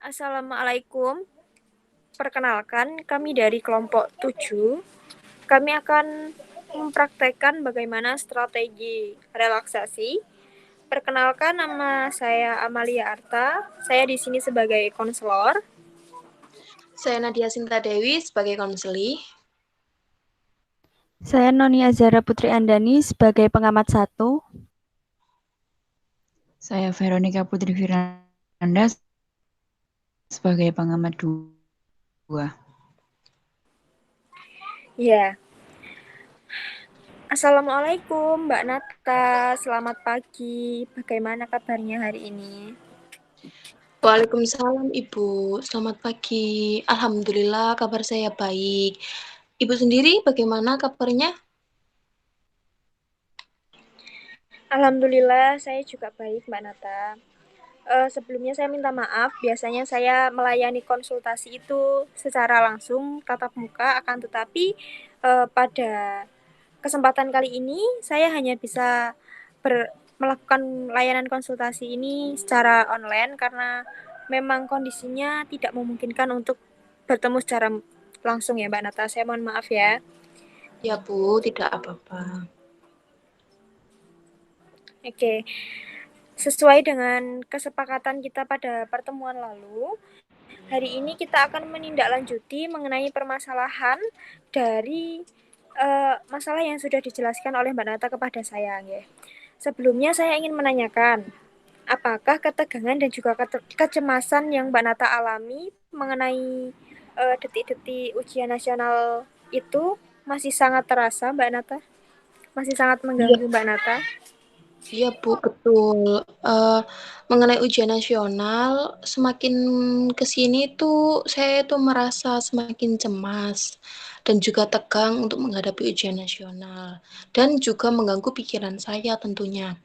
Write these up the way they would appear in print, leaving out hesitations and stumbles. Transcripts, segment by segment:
Assalamualaikum. Perkenalkan, kami dari kelompok 7. Kami akan mempraktekkan bagaimana strategi relaksasi. Perkenalkan, nama saya Amalia Arta. Saya di sini sebagai konselor. Saya Nadia Sinta Dewi sebagai konseli. Saya Noni Azara Putri Andani sebagai pengamat 1. Saya Veronica Putri Firanda sebagai pengamat 2. Ya. Assalamualaikum Mbak Nata, selamat pagi. Bagaimana kabarnya hari ini? Waalaikumsalam Ibu, selamat pagi. Alhamdulillah kabar saya baik. Ibu sendiri bagaimana kabarnya? Alhamdulillah saya juga baik Mbak Nata. Sebelumnya saya minta maaf, biasanya saya melayani konsultasi itu secara langsung tatap muka, akan tetapi pada kesempatan kali ini saya hanya bisa melakukan layanan konsultasi ini secara online karena memang kondisinya tidak memungkinkan untuk bertemu secara langsung ya Mbak Nata. Saya mohon maaf ya. Ya Bu, tidak apa-apa. Oke. Sesuai dengan kesepakatan kita pada pertemuan lalu, hari ini kita akan menindaklanjuti mengenai permasalahan dari masalah yang sudah dijelaskan oleh Mbak Nata kepada saya. Ya. Sebelumnya saya ingin menanyakan, apakah ketegangan dan juga kecemasan yang Mbak Nata alami mengenai detik-detik ujian nasional itu masih sangat terasa, Mbak Nata? Masih sangat mengganggu Mbak Nata? Iya Bu, betul. Mengenai ujian nasional, semakin kesini tuh saya tuh merasa semakin cemas dan juga tegang untuk menghadapi ujian nasional dan juga mengganggu pikiran saya tentunya.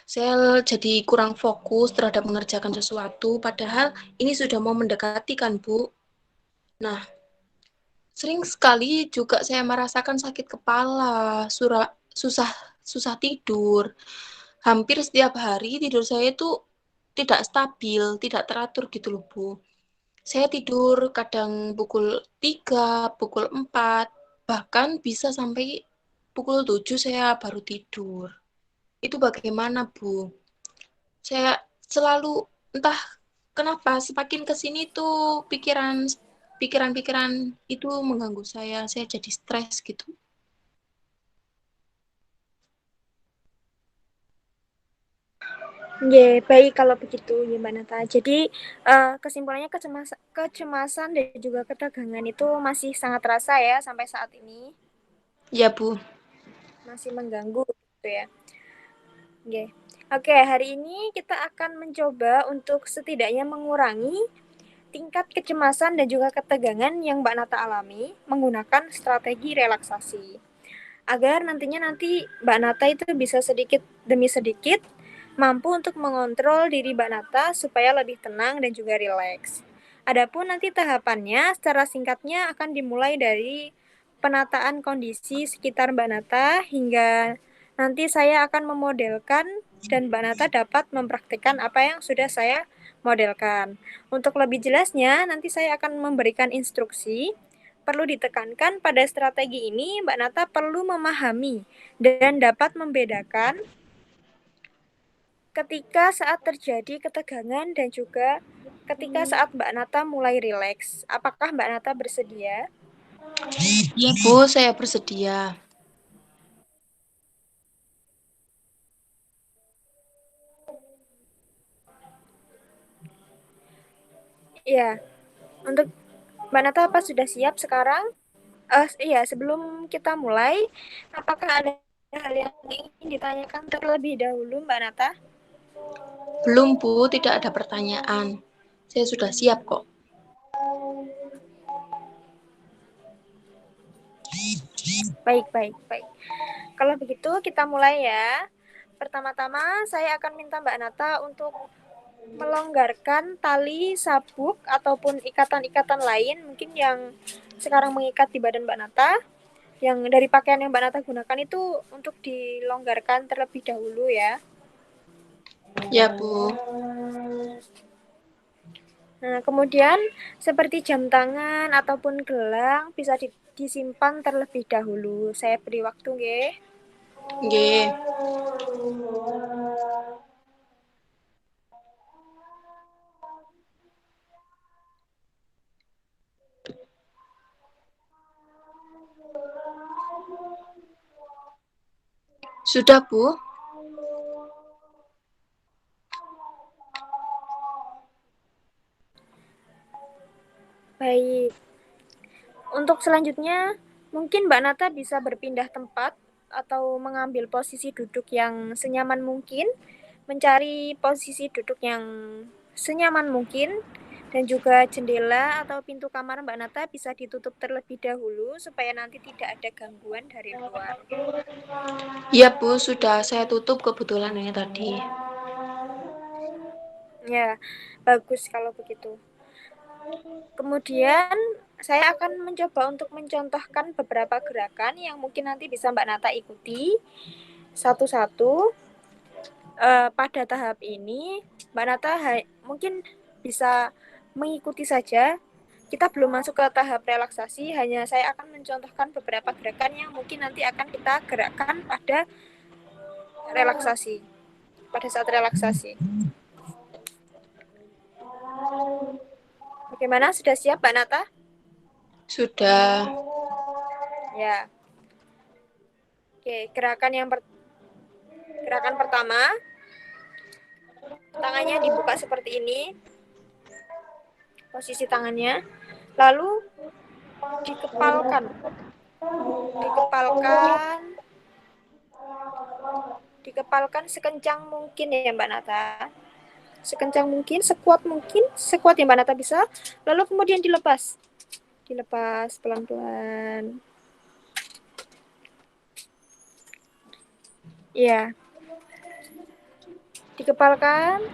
Saya jadi kurang fokus terhadap mengerjakan sesuatu, padahal ini sudah mau mendekati kan Bu. Nah, sering sekali juga saya merasakan sakit kepala, susah tidur. Hampir setiap hari tidur saya itu tidak stabil, tidak teratur gitu loh, Bu. Saya tidur kadang pukul 3, pukul 4, bahkan bisa sampai pukul 7 saya baru tidur. Itu bagaimana, Bu? Saya selalu entah kenapa semakin ke sini tuh pikiran-pikiran itu mengganggu saya jadi stres gitu. Ya, baik kalau begitu ya Mbak Nata. Jadi kesimpulannya kecemasan dan juga ketegangan itu masih sangat terasa ya sampai saat ini. Ya, Bu. Masih mengganggu gitu ya. Oke. Oke, hari ini kita akan mencoba untuk setidaknya mengurangi tingkat kecemasan dan juga ketegangan yang Mbak Nata alami menggunakan strategi relaksasi. Agar nanti Mbak Nata itu bisa sedikit demi sedikit mampu untuk mengontrol diri Mbak Nata supaya lebih tenang dan juga rileks. Adapun nanti tahapannya secara singkatnya akan dimulai dari penataan kondisi sekitar Mbak Nata hingga nanti saya akan memodelkan dan Mbak Nata dapat mempraktikkan apa yang sudah saya modelkan. Untuk lebih jelasnya, nanti saya akan memberikan instruksi. Perlu ditekankan pada strategi ini, Mbak Nata perlu memahami dan dapat membedakan ketika saat terjadi ketegangan dan juga ketika saat Mbak Nata mulai rileks. Apakah Mbak Nata bersedia? Iya, Bu, saya bersedia. Iya. Untuk Mbak Nata apa sudah siap sekarang? Iya, sebelum kita mulai, apakah ada hal yang ingin ditanyakan terlebih dahulu, Mbak Nata? Belum, Bu, tidak ada pertanyaan. Saya sudah siap kok. Baik. Kalau begitu kita mulai ya. Pertama-tama saya akan minta Mbak Nata untuk melonggarkan tali sabuk ataupun ikatan-ikatan lain mungkin yang sekarang mengikat di badan Mbak Nata. Yang dari pakaian yang Mbak Nata gunakan itu untuk dilonggarkan terlebih dahulu ya. Ya, Bu. Nah, kemudian seperti jam tangan ataupun gelang bisa disimpan terlebih dahulu. Saya beri waktu, nggih. Nggih. Sudah, Bu? Baik. Untuk selanjutnya, mungkin Mbak Nata bisa berpindah tempat atau mengambil posisi duduk yang senyaman mungkin, mencari posisi duduk yang senyaman mungkin, dan juga jendela atau pintu kamar Mbak Nata bisa ditutup terlebih dahulu supaya nanti tidak ada gangguan dari luar. Iya, Bu, sudah saya tutup kebetulan ini tadi. Ya, bagus kalau begitu. Kemudian saya akan mencoba untuk mencontohkan beberapa gerakan yang mungkin nanti bisa Mbak Nata ikuti satu-satu. Pada tahap ini Mbak Nata mungkin bisa mengikuti saja. Kita belum masuk ke tahap relaksasi, hanya saya akan mencontohkan beberapa gerakan yang mungkin nanti akan kita gerakkan pada relaksasi, pada saat relaksasi. Bagaimana? Sudah siap Mbak Nata? Sudah. Ya. Oke, gerakan pertama, tangannya dibuka seperti ini, posisi tangannya, lalu dikepalkan, dikepalkan sekencang mungkin ya Mbak Nata, sekencang mungkin, sekuat yang Mbak Nata bisa, lalu kemudian dilepas pelan-pelan. Ya, dikepalkan,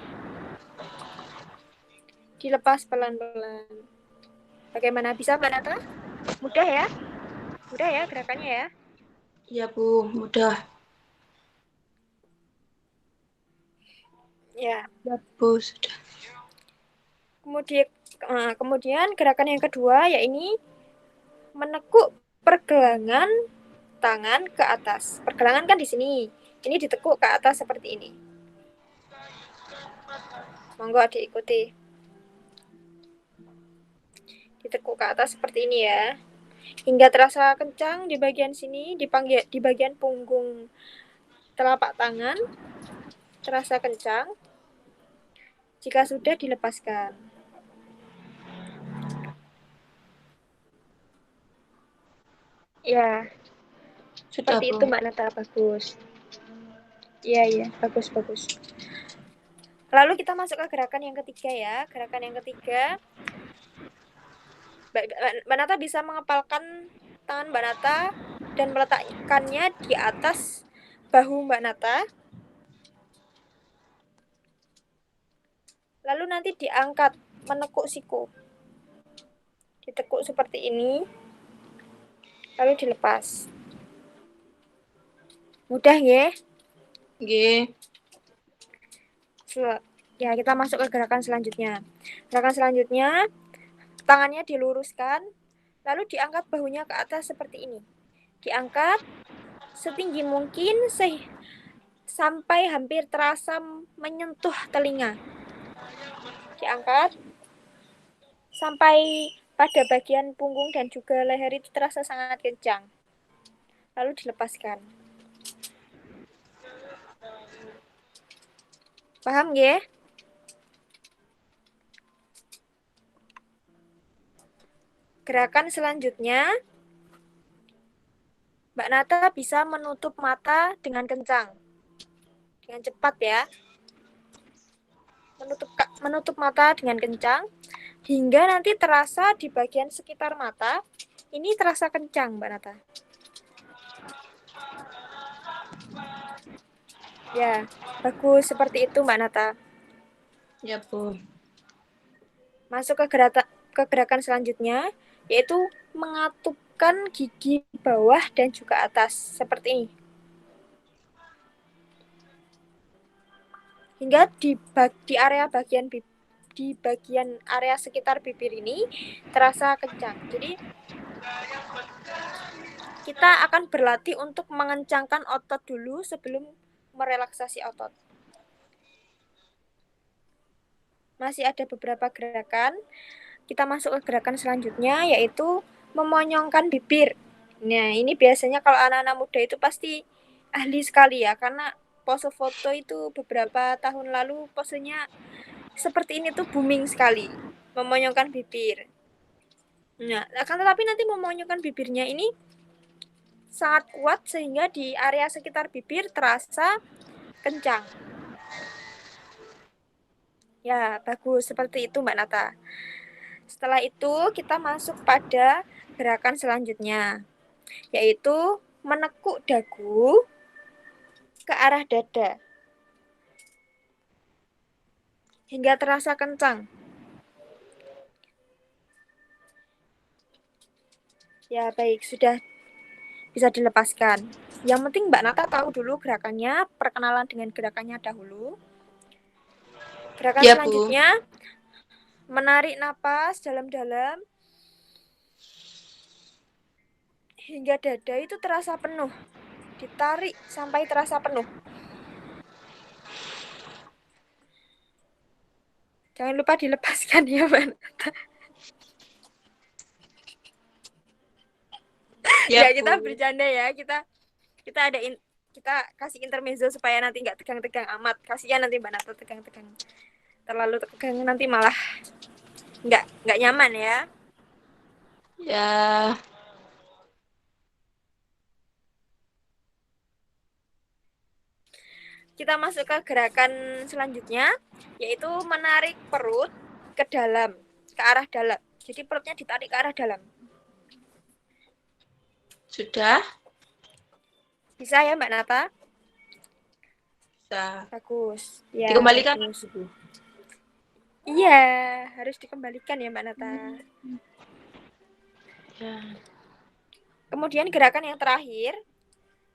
dilepas pelan-pelan. Bagaimana, bisa Mbak Nata? Mudah ya gerakannya ya. Iya, Bu, mudah. Ya. Ya, Bu, sudah. Kemudian gerakan yang kedua yaitu menekuk pergelangan tangan ke atas. Pergelangan kan di sini. Ini ditekuk ke atas seperti ini. Monggo diikuti. Ditekuk ke atas seperti ini ya. Hingga terasa kencang di bagian sini, di bagian punggung telapak tangan. Terasa kencang. Jika sudah, dilepaskan. Ya, Sudah, seperti Bu. itu Mbak Nata, bagus. Iya, bagus. Lalu kita masuk ke gerakan yang ketiga ya. Gerakan yang ketiga, Mbak Nata bisa mengepalkan tangan Mbak Nata dan meletakkannya di atas bahu Mbak Nata. Lalu nanti diangkat, menekuk siku. Ditekuk seperti ini. Lalu dilepas. Mudah ya? Nggih. Ya, kita masuk ke gerakan selanjutnya. Gerakan selanjutnya, tangannya diluruskan, lalu diangkat bahunya ke atas seperti ini. Diangkat setinggi mungkin sampai hampir terasa menyentuh telinga. Diangkat sampai pada bagian punggung dan juga leher itu terasa sangat kencang. Lalu dilepaskan. Paham ya? Gerakan selanjutnya, Mbak Nata bisa menutup mata dengan kencang. Dengan cepat ya. Menutup mata dengan kencang hingga nanti terasa di bagian sekitar mata ini terasa kencang Mbak Nata. Ya, bagus seperti itu Mbak Nata. Ya, Bu. Masuk ke gerakan selanjutnya yaitu mengatupkan gigi bawah dan juga atas seperti ini. Hingga di area bagian di bagian area sekitar bibir ini terasa kencang. Jadi kita akan berlatih untuk mengencangkan otot dulu sebelum merelaksasi otot. Masih ada beberapa gerakan. Kita masuk ke gerakan selanjutnya, yaitu memonyongkan bibir. Nah, ini biasanya kalau anak-anak muda itu pasti ahli sekali ya, karena pose foto itu beberapa tahun lalu posenya seperti ini tuh booming sekali, memonyongkan bibir. Nah, akan tetapi nanti memonyongkan bibirnya ini sangat kuat sehingga di area sekitar bibir terasa kencang. Ya, bagus. Seperti itu, Mbak Nata. Setelah itu, kita masuk pada gerakan selanjutnya, yaitu menekuk dagu ke arah dada hingga terasa kencang. Ya, baik. Sudah bisa dilepaskan. Yang penting Mbak Nata tahu dulu gerakannya, perkenalan dengan gerakannya dahulu. Gerakan Ya, Bu. selanjutnya, menarik napas dalam-dalam hingga dada itu terasa penuh. Ditarik sampai terasa penuh. Jangan lupa dilepaskan ya, Mbak Nata. Ya, Ya, kita Bu. bercanda ya. Kita kita kasih intermezzo supaya nanti nggak tegang-tegang amat. Kasihan nanti Mbak Nata tegang-tegang. Terlalu tegang nanti malah nggak nyaman ya. Ya. Kita masuk ke gerakan selanjutnya, yaitu menarik perut ke dalam, ke arah dalam. Jadi perutnya ditarik ke arah dalam. Sudah? Bisa ya Mbak Nata? Bisa. Bagus. Ya, Dikembalikan, bagus. Bu. Iya, harus dikembalikan ya Mbak Nata. Ya. Kemudian gerakan yang terakhir,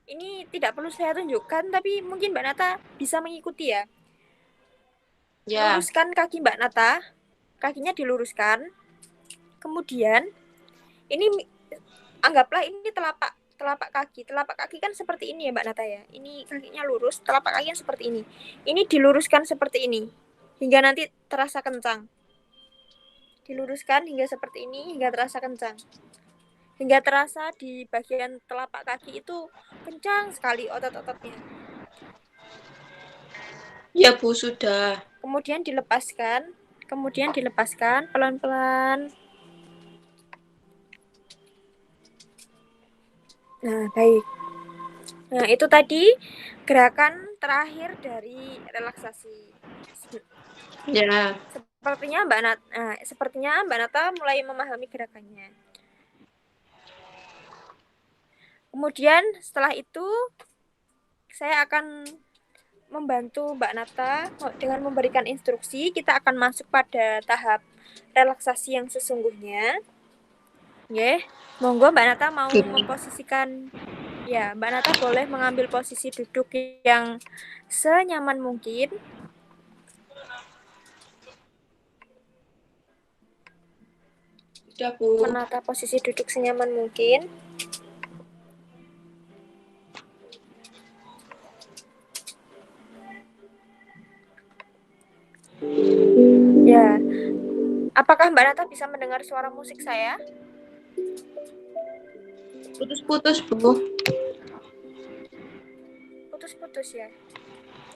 ini tidak perlu saya tunjukkan, tapi mungkin Mbak Nata bisa mengikuti ya. Ya. Luruskan kaki Mbak Nata, kakinya diluruskan. Kemudian, ini anggaplah ini telapak kaki. Telapak kaki kan seperti ini ya Mbak Nata ya. Ini kakinya lurus, telapak kakinya seperti ini. Ini diluruskan seperti ini, hingga nanti terasa kencang. Diluruskan hingga seperti ini, hingga terasa kencang. Hingga terasa di bagian telapak kaki itu kencang sekali otot-ototnya. Ya, Bu, sudah. Kemudian dilepaskan pelan-pelan. Nah, baik. Nah, itu tadi gerakan terakhir dari relaksasi. Ya. Sepertinya Mbak Nata mulai memahami gerakannya. Kemudian setelah itu saya akan membantu Mbak Nata dengan memberikan instruksi. Kita akan masuk pada tahap relaksasi yang sesungguhnya. Oke, monggo Mbak Nata mau memposisikan. Ya, Mbak Nata boleh mengambil posisi duduk yang senyaman mungkin. Sudah, Bu. Menata posisi duduk senyaman mungkin. Ya, apakah Mbak Nata bisa mendengar suara musik saya? Putus-putus, Bu. Putus-putus ya.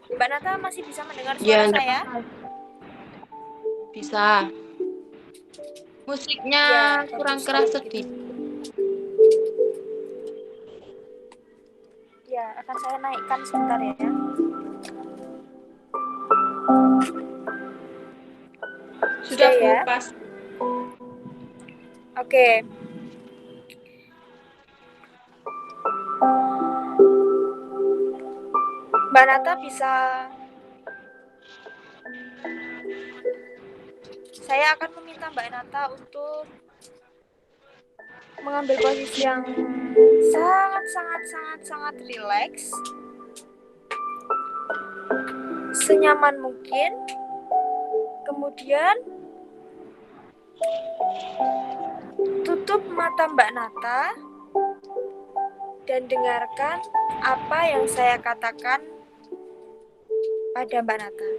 Mbak Nata masih bisa mendengar Ya, suara enggak saya? apa-apa. Bisa. Musiknya Ya, kurang bagus keras kalau sedikit. Ya, akan saya naikkan sebentar ya. Sudah, Bu, ya. pas. Oke. Mbak Nata bisa. Saya akan meminta Mbak Nata untuk mengambil posisi yang sangat rileks, senyaman mungkin. Kemudian tutup mata Mbak Nata dan dengarkan apa yang saya katakan pada Mbak Nata.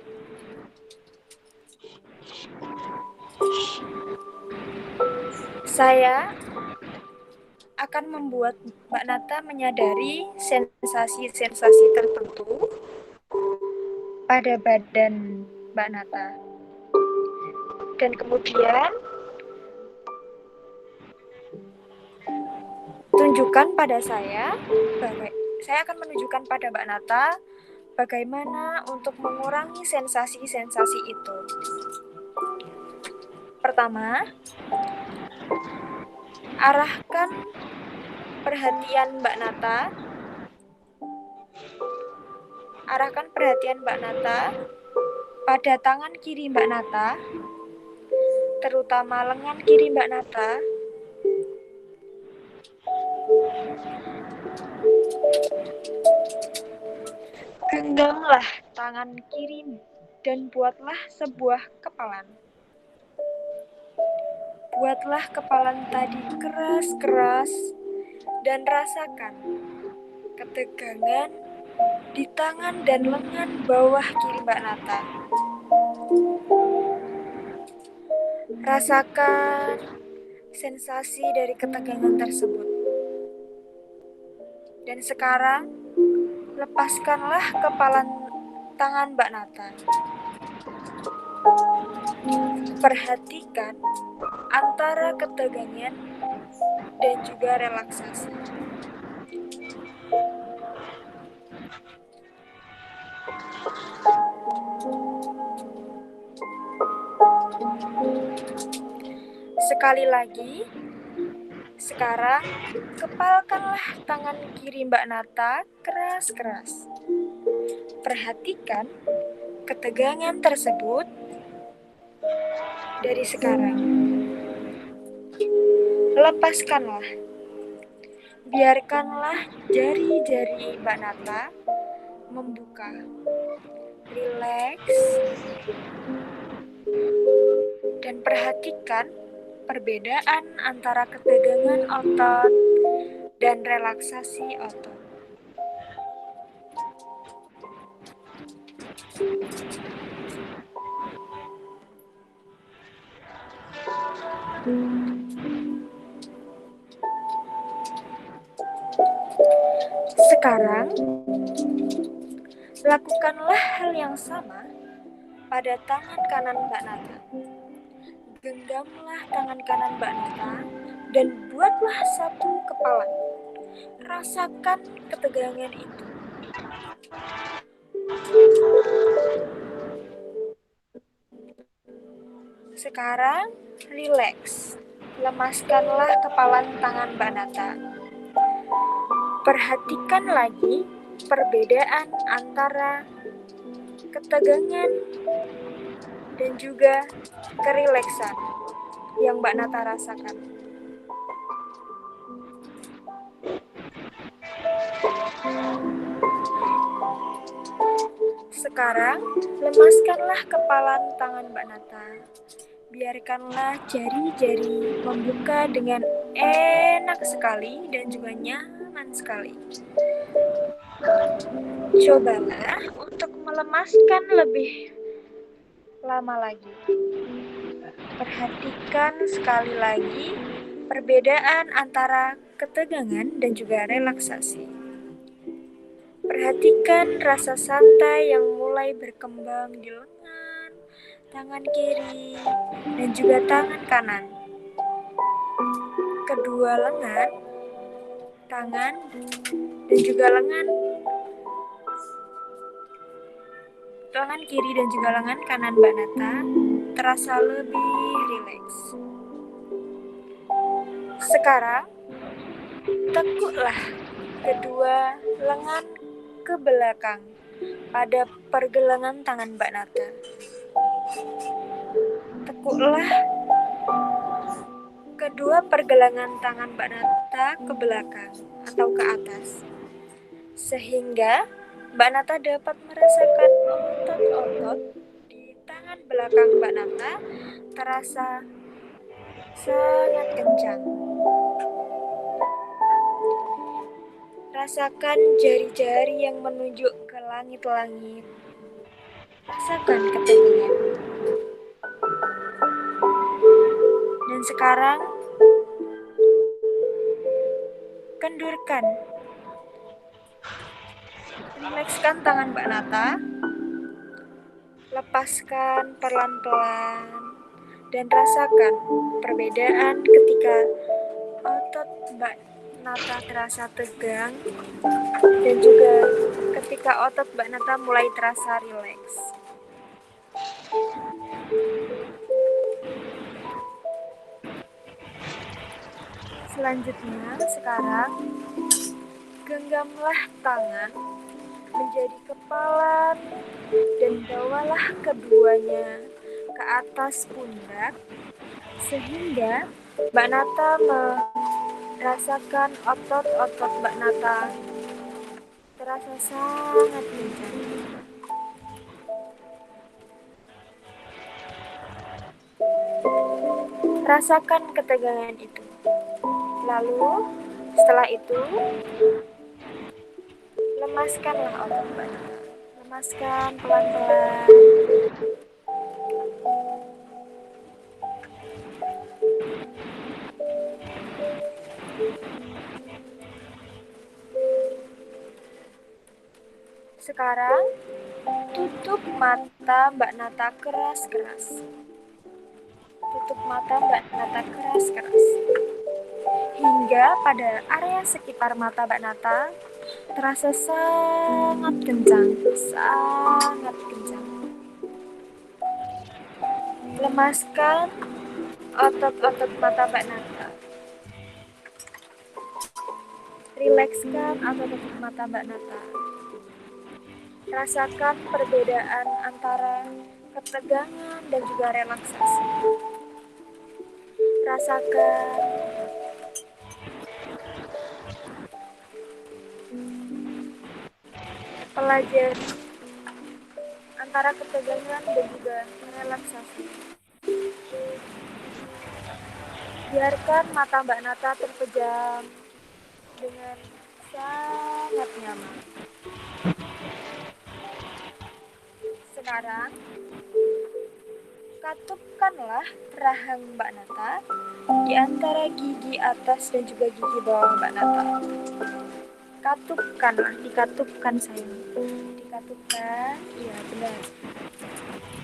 Saya akan membuat Mbak Nata menyadari sensasi-sensasi tertentu pada badan Mbak Nata. Dan kemudian tunjukkan pada saya akan menunjukkan pada Mbak Nata bagaimana untuk mengurangi sensasi-sensasi itu. Pertama, arahkan perhatian Mbak Nata pada tangan kiri Mbak Nata, terutama lengan kiri Mbak Nata. Genggamlah tangan kiri dan buatlah sebuah kepalan. Buatlah kepalan tadi keras-keras dan rasakan ketegangan di tangan dan lengan bawah kiri Mbak Nata. Rasakan sensasi dari ketegangan tersebut. Dan sekarang, lepaskanlah kepalan tangan Mbak Nata. Perhatikan antara ketegangan dan juga relaksasi. Sekali lagi, sekarang kepalkanlah tangan kiri Mbak Nata keras-keras. Perhatikan ketegangan tersebut dari sekarang. Lepaskanlah. Biarkanlah jari-jari Mbak Nata membuka. Rileks. Dan perhatikan perbedaan antara ketegangan otot dan relaksasi otot. Sekarang, lakukanlah hal yang sama pada tangan kanan Mbak Nata. Genggamlah tangan kanan Mbak Nata dan buatlah satu kepalan. Rasakan ketegangan itu. Sekarang, rileks. Lemaskanlah kepalan tangan Mbak Nata. Perhatikan lagi perbedaan antara ketegangan dan juga kerileksan yang Mbak Nata rasakan. Sekarang, lemaskanlah kepalan tangan Mbak Nata. Biarkanlah jari-jari membuka dengan enak sekali dan juga nyaman sekali. Cobalah untuk melemaskan lebih lama lagi. Perhatikan sekali lagi perbedaan antara ketegangan dan juga relaksasi. Perhatikan rasa santai yang mulai berkembang di lengan, tangan kiri, dan juga tangan kanan. Kedua lengan, tangan, dan juga lengan kiri dan juga lengan kanan Mbak Nata terasa lebih rileks. Sekarang, tekuklah kedua lengan ke belakang pada pergelangan tangan Mbak Nata. Tekuklah kedua pergelangan tangan Mbak Nata ke belakang atau ke atas, sehingga Mbak Nata dapat merasakan otot-otot di tangan belakang Mbak Nata terasa sangat kencang. Rasakan jari-jari yang menunjuk ke langit-langit. Rasakan ketegangan. Dan sekarang, kendurkan. Rilekskan tangan Mbak Nata. Lepaskan pelan-pelan. Dan rasakan perbedaan ketika otot Mbak Nata terasa tegang. Dan juga ketika otot Mbak Nata mulai terasa rileks. Selanjutnya, sekarang genggamlah tangan menjadi kepala dan bawalah keduanya ke atas pundak sehingga Mbak Nata merasakan otot-otot Mbak Nata terasa sangat kencang. Rasakan ketegangan itu. Lalu, setelah itu, lemaskanlah otot Mbak Nata. Lemaskan pelan-pelan. Sekarang, tutup mata Mbak Nata keras-keras. Tutup mata Mbak Nata keras-keras. Hingga pada area sekitar mata Mbak Nata terasa sangat kencang, sangat kencang. Lemaskan otot-otot mata Mbak Nata. Rilekskan otot-otot mata Mbak Nata. Rasakan perbedaan antara ketegangan dan juga relaksasi. Rasakan pelajari antara ketegangan dan juga relaksasi. Biarkan mata Mbak Nata terpejam dengan sangat nyaman. Sekarang, katupkanlah rahang Mbak Nata di antara gigi atas dan juga gigi bawah Mbak Nata. Katupkanlah, dikatupkan sayang. Dikatupkan, iya benar.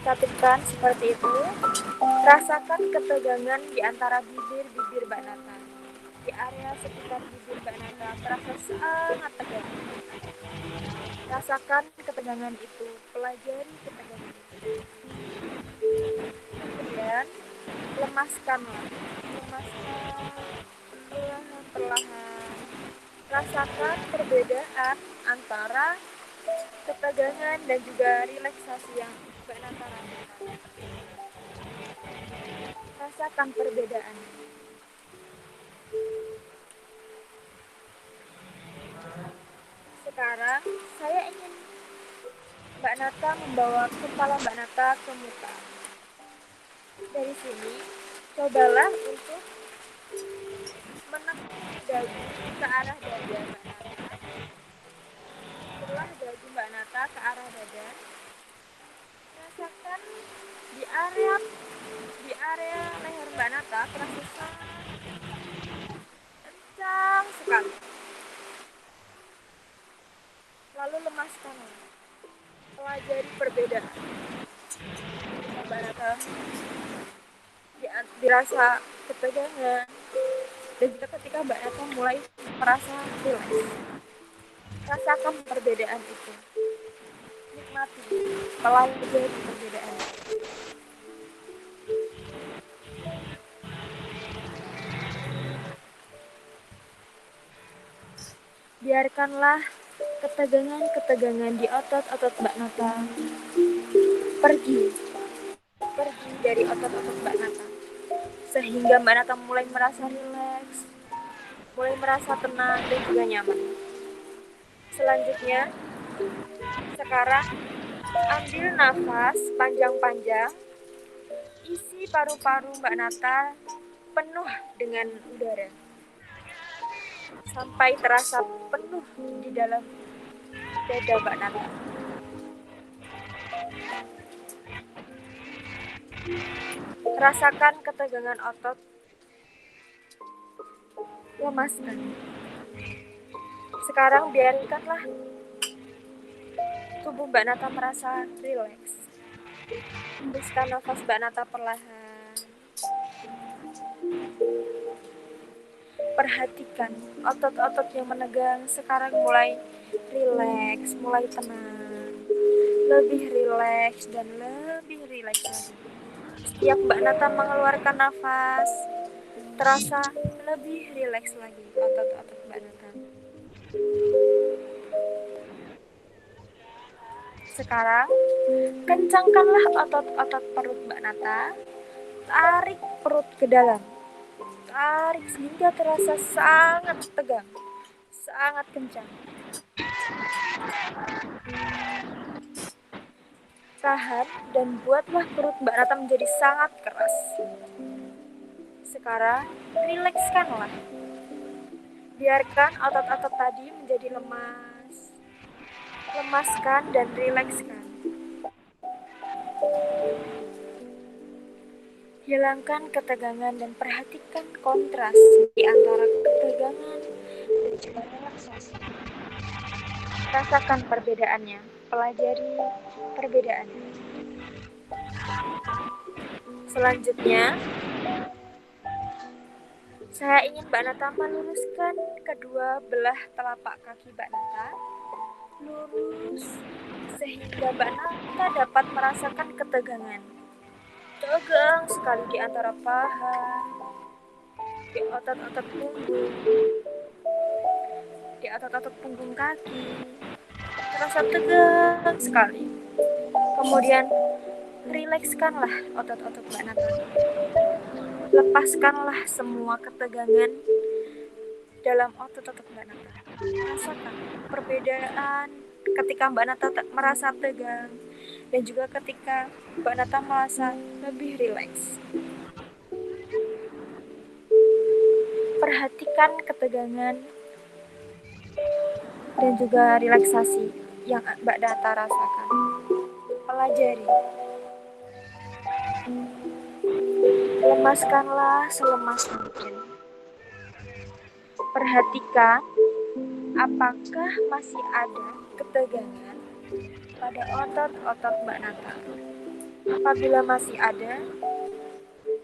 Katupkan seperti itu. Rasakan ketegangan di antara bibir-bibir Mbak Nata. Di area sekitar bibir Mbak Nata terasa sangat tegang. Rasakan ketegangan itu, pelajari ketegangan itu. Kemudian, lemaskanlah. Lemaskan perlahan-perlahan. Rasakan perbedaan antara ketegangan dan juga relaksasi yang Mbak Nata rasakan. Rasakan perbedaan. Sekarang saya ingin Mbak Nata membawa kepala Mbak Nata ke muka. Dari sini, cobalah untuk menekuk dagu ke arah dada Mbak Nata. Setelah dagu Mbak Nata ke arah dada, rasakan di area leher Mbak Nata terasa sangat kencang sekali. Lalu lemaskanlah. Pelajari perbedaan. Mbak Nata dirasa ketegangan dan juga ketika Mbak Nata mulai merasa rileks. Rasakan perbedaan itu. Nikmati, pelajari perbedaan. Biarkanlah ketegangan-ketegangan di otot-otot Mbak Nata pergi dari otot-otot Mbak Nata sehingga Mbak Nata mulai merasa rileks, mulai merasa tenang dan juga nyaman. Selanjutnya, sekarang ambil nafas panjang-panjang isi paru-paru Mbak Nata penuh dengan udara. Sampai terasa penuh di dalam dada Mbak Nata. Rasakan ketegangan otot. Lemaskan. Sekarang biarkanlah tubuh Mbak Nata merasa rileks. Hembuskan nafas Mbak Nata perlahan. Perhatikan otot-otot yang menegang sekarang mulai rileks, mulai tenang. Lebih rileks dan lebih rileks lagi. Setiap Mbak Nata mengeluarkan nafas, terasa lebih rileks lagi otot-otot Mbak Nata. Sekarang, kencangkanlah otot-otot perut Mbak Nata. Tarik perut ke dalam. Tarik sehingga terasa sangat tegang, sangat kencang. Tahan dan buatlah perut Mbak Nata menjadi sangat keras. Sekarang, rilekskanlah. Biarkan otot-otot tadi menjadi lemas. Lemaskan dan rilekskan. Hilangkan ketegangan dan perhatikan kontras di antara ketegangan dan juga relaksasi. Rasakan perbedaannya, pelajari perbedaannya. Selanjutnya, saya ingin Mbak Nata meluruskan kedua belah telapak kaki Mbak Nata. Lurus, sehingga Mbak Nata dapat merasakan ketegangan. Tegang sekali di antara paha, di otot-otot punggung, di otot-otot punggung kaki. Terasa tegang sekali. Kemudian, rilekskanlah otot-otot Mbak Nata. Lepaskanlah semua ketegangan dalam otot-otot Mbak Nata. Rasakan perbedaan ketika Mbak Nata merasa tegang dan juga ketika Mbak Nata merasa lebih rileks. Perhatikan ketegangan dan juga relaksasi yang Mbak Nata rasakan. Pelajari. Lemaskanlah selemas mungkin. Perhatikan apakah masih ada ketegangan pada otot-otot Mbak Nata. Apabila masih ada,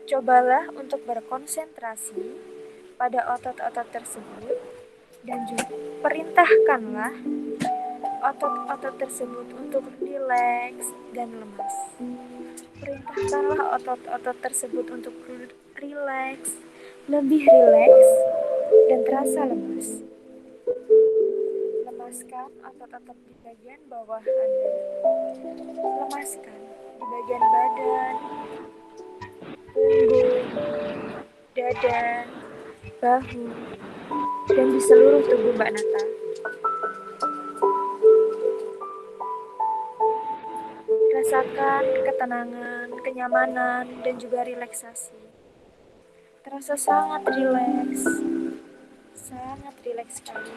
cobalah untuk berkonsentrasi pada otot-otot tersebut dan juga perintahkanlah otot-otot tersebut untuk rileks dan lemas. Perintahkanlah otot-otot tersebut untuk rileks, lebih rileks, dan terasa lemas. Lemaskan otot-otot di bagian bawah Anda. Lemaskan di bagian badan, punggung, dada, bahu, dan di seluruh tubuh Mbak Nata. Rasakan ketenangan, kenyamanan, dan juga relaksasi. Terasa sangat rileks sekali.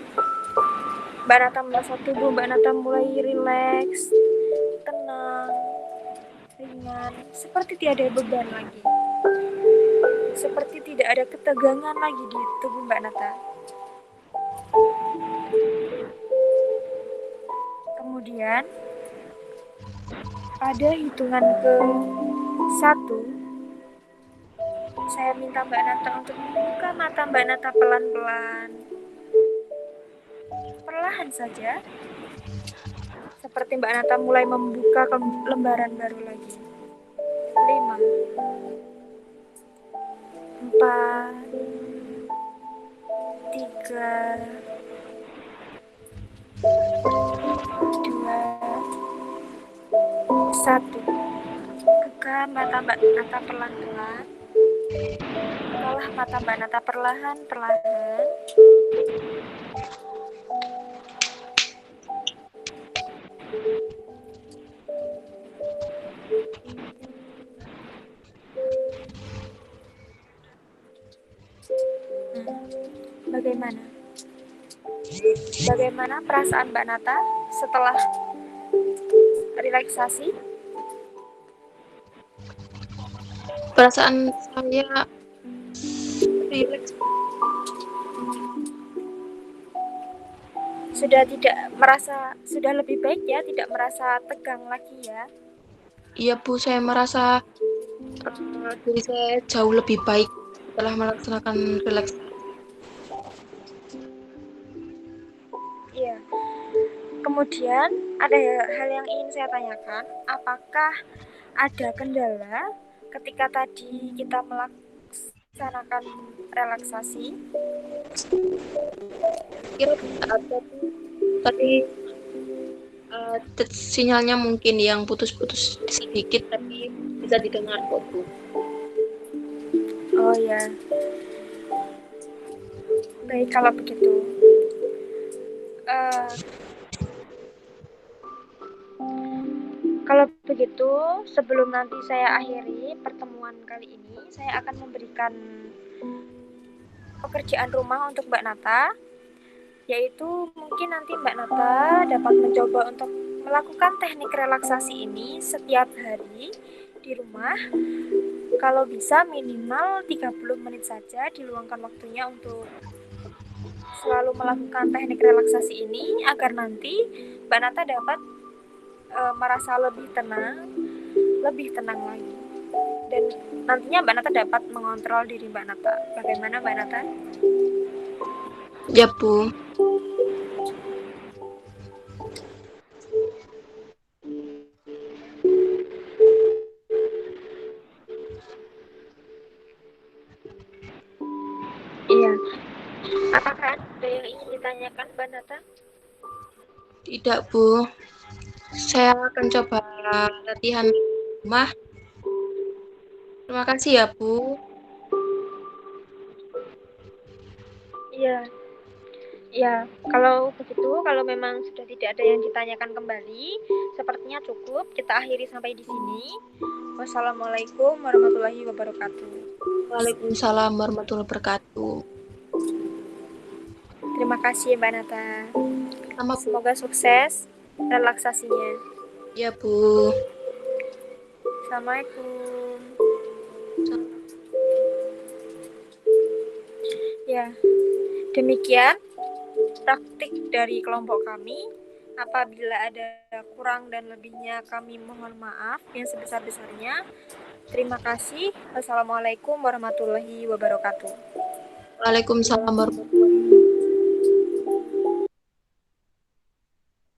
Mbak Nata merasa tubuh Mbak Nata mulai rileks, tenang, ringan, seperti tiada beban lagi. Seperti tidak ada ketegangan lagi di tubuh Mbak Nata. Kemudian, pada hitungan ke-1, saya minta Mbak Nata untuk membuka mata Mbak Nata pelan-pelan. Perlahan saja. Seperti Mbak Nata mulai membuka lembaran baru lagi. 5, 4, 3, 2, 1. Buka mata Mbak Nata perlahan-lahan. Bukalah mata Mbak Nata perlahan-lahan. Bagaimana? Bagaimana perasaan Mbak Nata setelah relaksasi? Perasaan saya rileks. Sudah lebih baik ya, tidak merasa tegang lagi ya. Iya Bu, saya merasa diri saya jauh lebih baik setelah melaksanakan relaksasi. Iya. Kemudian ada hal yang ingin saya tanyakan, apakah ada kendala ketika tadi kita melaksanakan relaksasi? Kira ada tadi sinyalnya mungkin yang putus-putus sedikit tapi bisa didengar kok Bu. Oh ya. Baik kalau begitu. Kalau begitu, sebelum nanti saya akhiri pertemuan kali ini, saya akan memberikan pekerjaan rumah untuk Mbak Nata, yaitu mungkin nanti Mbak Nata dapat mencoba untuk melakukan teknik relaksasi ini setiap hari di rumah. Kalau bisa minimal 30 menit saja diluangkan waktunya untuk selalu melakukan teknik relaksasi ini agar nanti Mbak Nata dapat merasa lebih tenang lagi, dan nantinya Mbak Nata dapat mengontrol diri Mbak Nata. Bagaimana Mbak Nata? Ya Bu. Iya. Apakah ada yang ingin ditanyakan Mbak Nata? Tidak Bu, saya akan coba latihan di rumah. Terima kasih ya Bu. Iya. Ya, kalau begitu, kalau memang sudah tidak ada yang ditanyakan kembali, sepertinya cukup. Kita akhiri sampai di sini. Wassalamualaikum warahmatullahi wabarakatuh. Waalaikumsalam warahmatullahi wabarakatuh. Terima kasih Mbak Nata. Sama Bu. Semoga sukses relaksasinya. Ya Bu. Assalamualaikum. Ya, demikian praktik dari kelompok kami. Apabila ada kurang dan lebihnya kami mohon maaf yang sebesar-besarnya. Terima kasih. Wassalamualaikum warahmatullahi wabarakatuh. Waalaikumsalam warahmatullahi wabarakatuh.